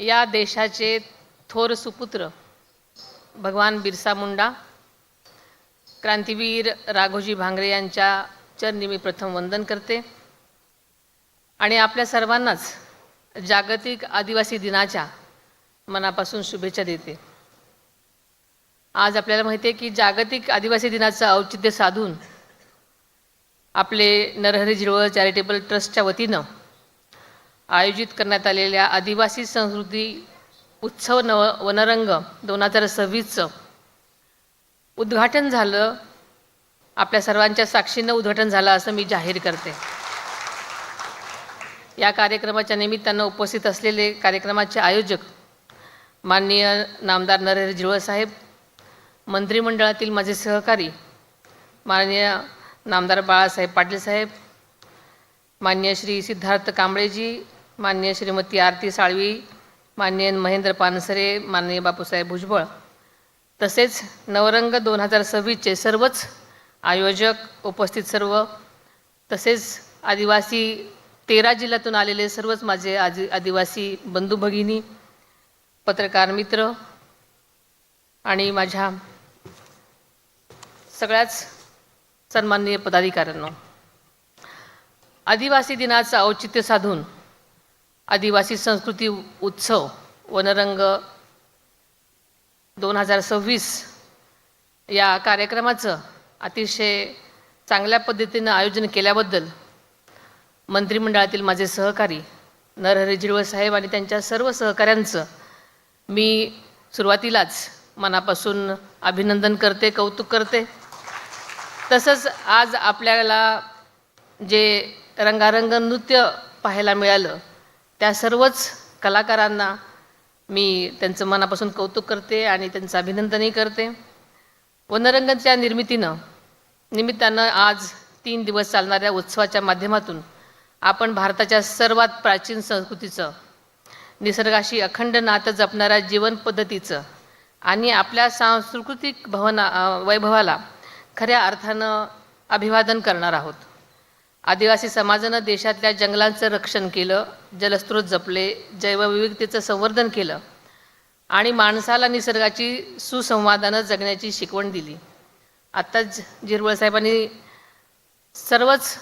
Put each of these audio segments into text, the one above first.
या देशाचे थोर सुपुत्र भगवान बिरसा मुंडा, क्रांतीवीर राघोजी भांगरे यांच्या चरणी मी प्रथम वंदन करते आणि आपल्या सर्वांनाच जागतिक आदिवासी दिनाच्या मनापासून शुभेच्छा देते। आज आपल्याला माहिती आहे की जागतिक आदिवासी दिनाचं औचित्य साधून आपले नरहरी झिरवळ चॅरिटेबल ट्रस्टच्या वतीनं आयोजित करण्यात आलेल्या आदिवासी संस्कृती उत्सव वनरंग 2026चं उद्घाटन झालं। आपल्या सर्वांच्या साक्षीनं उद्घाटन झालं असं मी जाहीर करते। या कार्यक्रमाच्या निमित्तानं उपस्थित असलेले कार्यक्रमाचे आयोजक माननीय नामदार नरहरी झिरवळ साहेब, मंत्रिमंडळातील माझे सहकारी माननीय नामदार बाळासाहेब पाटील साहेब, माननीय श्री सिद्धार्थ कांबळेजी, माननीय श्रीमती आरती साळवी, माननीय महेंद्र पानसरे, माननीय बापूसाहेब भुजबळ, तसेच नवरंग 2026चे सर्वच आयोजक, उपस्थित सर्व, तसेच आदिवासी 13 जिल्ह्यातून आलेले सर्वच माझे आदिवासी बंधू भगिनी, पत्रकार मित्र आणि माझ्या सगळ्याच सन्माननीय पदाधिकाऱ्यांनो, आदिवासी दिनाचं औचित्य साधून आदिवासी संस्कृती उत्सव वनरंग 2026 या कार्यक्रमाचं अतिशय चांगल्या पद्धतीनं आयोजन केल्याबद्दल मंत्रिमंडळातील माझे सहकारी नरहरी झिरवळ साहेब आणि त्यांच्या सर्व सहकाऱ्यांचं मी सुरुवातीलाच मनापासून अभिनंदन करते, कौतुक करते। तसंच आज आपल्याला जे रंगारंग नृत्य पाहायला मिळालं त्या सर्वच कलाकारांना मी त्यांचं मनापासून कौतुक करते आणि त्यांचं अभिनंदनही करते। वनरंगाच्या निमित्तानं आज 3 दिवस चालणाऱ्या उत्सवाच्या माध्यमातून आपण भारताच्या सर्वात प्राचीन संस्कृतीचं, निसर्गाशी अखंड नातं जपणाऱ्या जीवन पद्धतीचं आणि आपल्या सांस्कृतिक वैभवाला खऱ्या अर्थानं अभिवादन करणार आहोत। आदिवासी समाजानं देशातल्या जंगलांचं रक्षण केलं, जलस्रोत जपले, जैवविविधतेचं संवर्धन केलं आणि माणसाला निसर्गाची सुसंवादानं जगण्याची शिकवण दिली। आत्ताच झिरवळ साहेबांनी सर्वच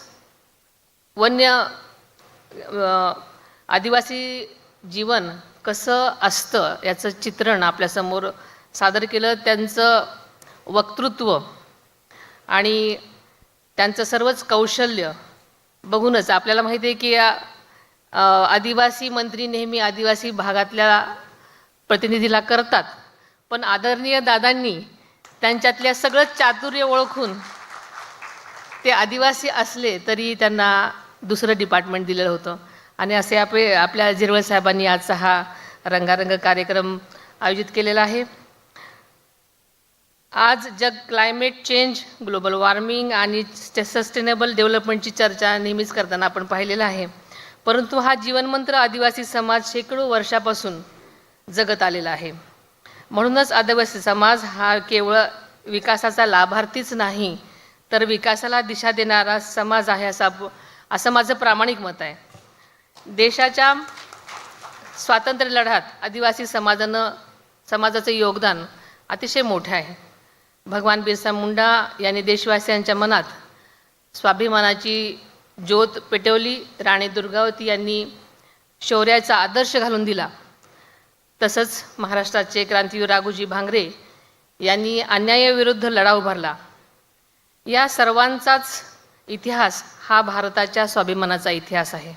वन्य आदिवासी जीवन कसं असतं याचं चित्रण आपल्यासमोर सादर केलं। त्यांचं वक्तृत्व आणि त्यांचं सर्वच कौशल्य बघूनच आपल्याला माहिती आहे की आदिवासी मंत्री नेहमी आदिवासी भागातल्या प्रतिनिधीला करतात, पण आदरणीय दादांनी त्यांच्यातल्या सगळं चातुर्य ओळखून ते आदिवासी असले तरी त्यांना दुसरं डिपार्टमेंट दिलेलं होतं आणि असे आपल्या झिरवळ साहेबांनी आजचा हा रंगारंग कार्यक्रम आयोजित केलेला आहे। आज जग क्लायमेट चेंज, ग्लोबल वॉर्मिंग आणि सस्टेनेबल डेव्हलपमेंटची चर्चा नेहमीच करताना आपण पाहिलेलं आहे, परंतु हा जीवनमंत्र आदिवासी समाज शेकडो वर्षापासून जगत आलेला आहे। म्हणूनच आदिवासी समाज हा केवळ विकासाचा लाभार्थीच नाही तर विकासाला दिशा देणारा समाज आहे असं माझं प्रामाणिक मत आहे। देशाच्या स्वातंत्र्य लढ्यात आदिवासी समाजाचं योगदान अतिशय मोठे आहे। भगवान बिरसा मुंडा यांनी देशवासियांच्या मनात स्वाभिमानाची ज्योत पेटवली, राणी दुर्गावती यांनी शौर्याचा आदर्श घालून दिला, तसंच महाराष्ट्राचे क्रांतीवीर राघोजी भांगरे यांनी अन्यायाविरुद्ध लढा उभारला। या सर्वांचाच इतिहास हा भारताच्या स्वाभिमानाचा इतिहास आहे।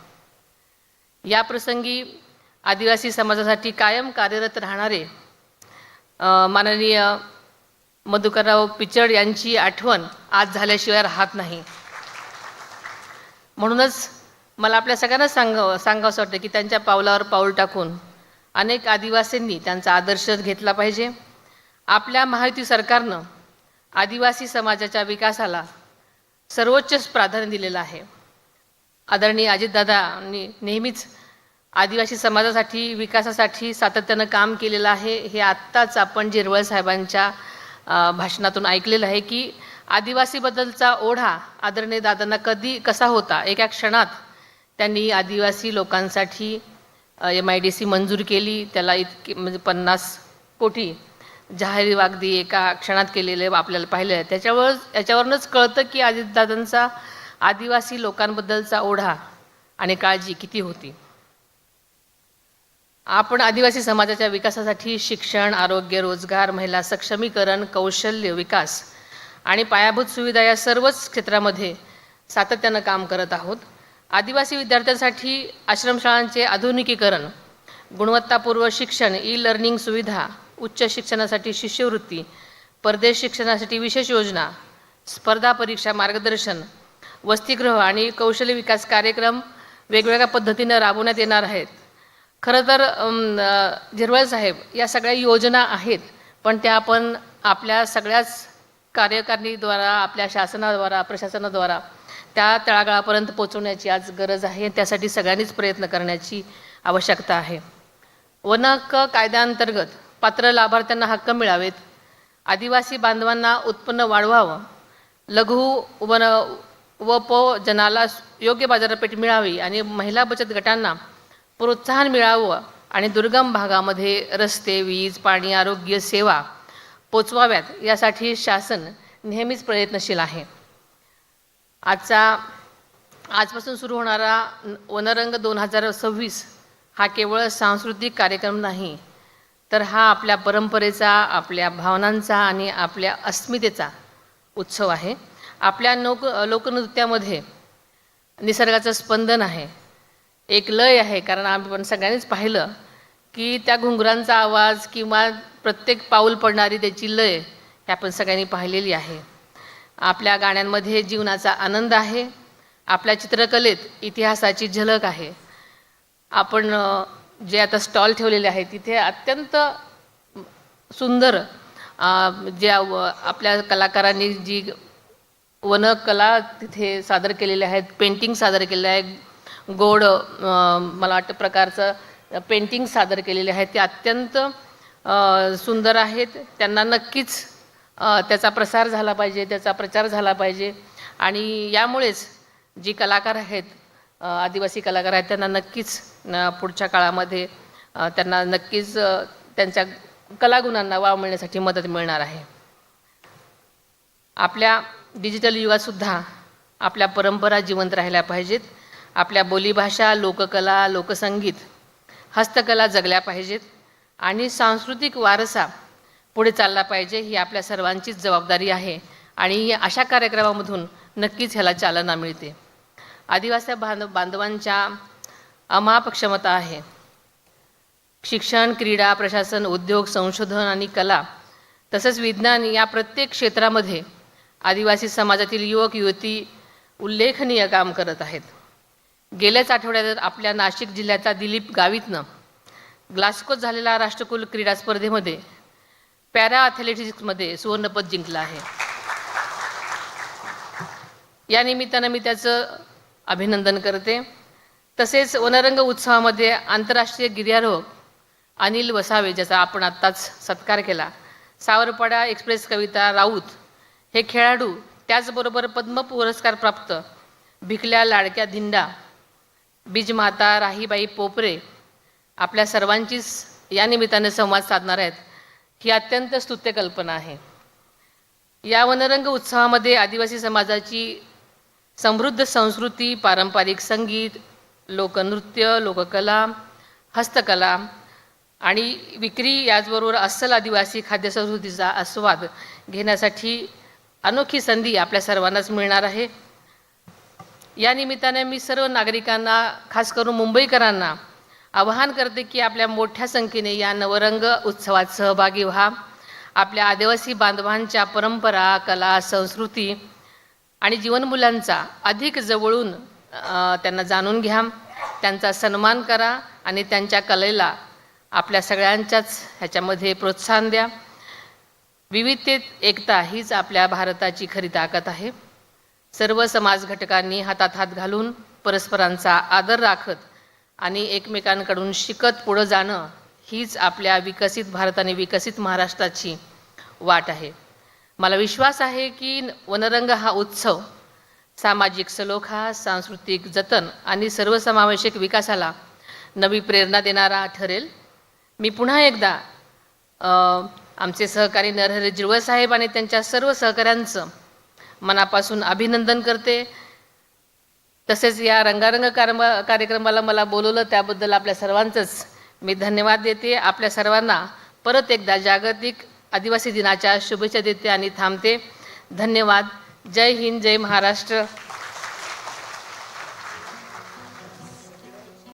या प्रसंगी आदिवासी समाजासाठी कायम कार्यरत राहणारे माननीय मधुकरराव पिचड यांची आठवण आज झाल्याशिवाय राहत नाही। म्हणूनच मला आपल्या सगळ्यांना सांगावंसं वाटतं की त्यांच्या पावलावर पाऊल टाकून अनेक आदिवासींनी त्यांचा आदर्श घेतला पाहिजे। आपल्या महायुती सरकारनं आदिवासी समाजाच्या विकासाला सर्वोच्च प्राधान्य दिलेलं आहे। आदरणीय अजितदादांनी नेहमीच आदिवासी समाजासाठी, विकासासाठी सातत्यानं काम केलेलं आहे। हे आत्ताच आपण झिरवळ साहेबांच्या भाषणातून ऐकलेलं आहे की आदिवासीबद्दलचा ओढा आदरणीय दादांना कसा होता। एका क्षणात त्यांनी आदिवासी लोकांसाठी MIDC मंजूर केली, त्याला इतकी म्हणजे 50 कोटी जाहीर वागदी एका क्षणात केलेले आपल्याला पाहिलं आहे. याच्यावरूनच कळतं की अजितदादांचा आदिवासी लोकांबद्दलचा ओढा आणि काळजी किती होती. आपण आदिवासी समाजाच्या विकासासाठी शिक्षण, आरोग्य, रोजगार, महिला सक्षमीकरण, कौशल्य विकास आणि पायाभूत सुविधा या सर्वच क्षेत्रामध्ये सातत्यानं काम करत आहोत. आदिवासी विद्यार्थ्यांसाठी आश्रमशाळांचे आधुनिकीकरण, गुणवत्तापूर्व शिक्षण, ई-लर्निंग सुविधा, उच्च शिक्षणासाठी शिष्यवृत्ती, परदेश शिक्षणासाठी विशेष योजना, स्पर्धा परीक्षा मार्गदर्शन, वसतिगृह आणि कौशल्य विकास कार्यक्रम वेगवेगळ्या पद्धतीनं राबवण्यात येणार आहेत. खरं तर झिरवळ साहेब, या सगळ्या योजना आहेत, पण त्या आपण आपल्या सगळ्याच कार्यकारिणीद्वारा, आपल्या शासनाद्वारा, प्रशासनाद्वारा त्या तळागाळापर्यंत पोहोचवण्याची आज गरज आहे. त्यासाठी सगळ्यांनीच प्रयत्न करण्याची आवश्यकता आहे. वन हक्क कायद्याअंतर्गत पात्र लाभार्थ्यांना हक्क मिळावेत, आदिवासी बांधवांना उत्पन्न वाढवावं, लघु जनाला योग्य बाजारपेठ मिळावी आणि महिला बचत गटांना प्रोत्साहन मिळावं आणि दुर्गम भागामध्ये रस्ते, वीज, पाणी, आरोग्य सेवा पोचवाव्यात, यासाठी शासन नेहमीच प्रयत्नशील आहे. आजपासून सुरू होणारा वनरंग 2026 हा केवळ सांस्कृतिक कार्यक्रम नाही, तर हा आपल्या परंपरेचा, आपल्या भावनांचा आणि आपल्या अस्मितेचा उत्सव आहे. आपल्या लोकनृत्यामध्ये निसर्गाचं स्पंदन आहे, एक लय आहे. कारण आपण सगळ्यांनीच पाहिलं की त्या घुंगरांचा आवाज किंवा प्रत्येक पाऊल पडणारी त्याची लय हे आपण सगळ्यांनी पाहिलेली आहे. आपल्या गाण्यांमध्ये जीवनाचा आनंद आहे, आपल्या चित्रकलेत इतिहासाची झलक आहे. आपण जे आता स्टॉल ठेवलेले आहेत तिथे अत्यंत सुंदर आपल्या कलाकारांनी जी वनकला तिथे सादर केलेल्या आहेत, पेंटिंग सादर केलेले आहे, गोड मला वाटतं प्रकारचं पेंटिंग सादर केलेले आहेत, ते अत्यंत सुंदर आहेत. त्यांना नक्कीच त्याचा प्रसार झाला पाहिजे, त्याचा प्रचार झाला पाहिजे. आणि यामुळेच जी कलाकार आहेत, आदिवासी कलाकार आहेत, त्यांना नक्कीच पुढच्या काळामध्ये त्यांना नक्कीच त्यांच्या कलागुणांना वाव मिळण्यासाठी मदत मिळणार आहे. आपल्या डिजिटल युगातसुद्धा आपल्या परंपरा जिवंत राहिल्या पाहिजेत. आपल्या बोलीभाषा, लोककला, लोकसंगीत, हस्तकला जगल्या पाहिजेत आणि सांस्कृतिक वारसा पुढे चालला पाहिजे. ही आपल्या सर्वांचीच जबाबदारी आहे आणि अशा कार्यक्रमामधून नक्कीच ह्याला चालना मिळते. आदिवासी बांधवांच्या अमाप क्षमता आहे. शिक्षण, क्रीडा, प्रशासन, उद्योग, संशोधन आणि कला तसंच विज्ञान या प्रत्येक क्षेत्रामध्ये आदिवासी समाजातील युवक युवती उल्लेखनीय काम करत आहेत. गेल्याच आठवड्यात आपल्या नाशिक जिल्ह्याचा दिलीप गावितनं ग्लास्कोत झालेल्या राष्ट्रकुल क्रीडा स्पर्धेमध्ये पॅरा ॲथलेटिक्समध्ये सुवर्णपदक जिंकलं आहे. या निमित्तानं मी त्याचं अभिनंदन करते. तसेच वनरंग उत्सवामध्ये आंतरराष्ट्रीय गिर्यारोहक अनिल वसावे, ज्याचा आपण आत्ताच सत्कार केला, सावरपाडा एक्सप्रेस कविता राऊत हे खेळाडू, त्याचबरोबर पद्म पुरस्कार प्राप्त भिकल्या लाडक्या धिंडा, बीजमाता राहीबाई पोपरे आपल्या सर्वांचीच या निमित्ताने संवाद साधणार आहेत. ही अत्यंत स्तुत्य कल्पना आहे. या वनरंग उत्सवामध्ये आदिवासी समाजाची समृद्ध संस्कृती, पारंपरिक संगीत, लोकनृत्य, लोककला, हस्तकला आणि विक्री, याचबरोबर अस्सल आदिवासी खाद्यसंस्कृतीचा आस्वाद घेण्यासाठी अनोखी संधी आपल्या सर्वांनाच मिळणार आहे. या निमित्ताने मी सर्व नागरिकांना, खास करून मुंबईकरांना आवाहन करते की आपल्या मोठ्या संख्येने या नवरंग उत्सवात सहभागी व्हा. आपल्या आदिवासी बांधवांच्या परंपरा, कला, संस्कृती आणि जीवनमूल्यांचा अधिक जवळून त्यांना जाणून घ्या, त्यांचा सन्मान करा आणि त्यांच्या कलेला आपल्या सगळ्यांच्याच ह्याच्यामध्ये प्रोत्साहन द्या. विविधतेत एकता हीच आपल्या भारताची खरी ताकद आहे. सर्व समाज घटकांनी हातात हात घालून परस्परांचा आदर राखत आणि एकमेकांकडून शिकत पुढं जाणं हीच आपल्या विकसित भारत आणि विकसित महाराष्ट्राची वाट आहे. मला विश्वास आहे की वनरंग हा उत्सव सामाजिक सलोखा, सांस्कृतिक जतन आणि सर्वसमावेशक विकासाला नवी प्रेरणा देणारा ठरेल. मी पुन्हा एकदा आमचे सहकारी नरहरी झिरवळ साहेब आणि त्यांच्या सर्व सहकाऱ्यांचं मनापासून अभिनंदन करते. तसेच या रंगारंग कार्यक्रमाला मला बोलवलं त्याबद्दल आपल्या सर्वांचंच मी धन्यवाद देते. आपल्या सर्वांना परत एकदा जागतिक आदिवासी दिनाच्या शुभेच्छा देते आणि थांबते. धन्यवाद. जय हिंद, जय महाराष्ट्र.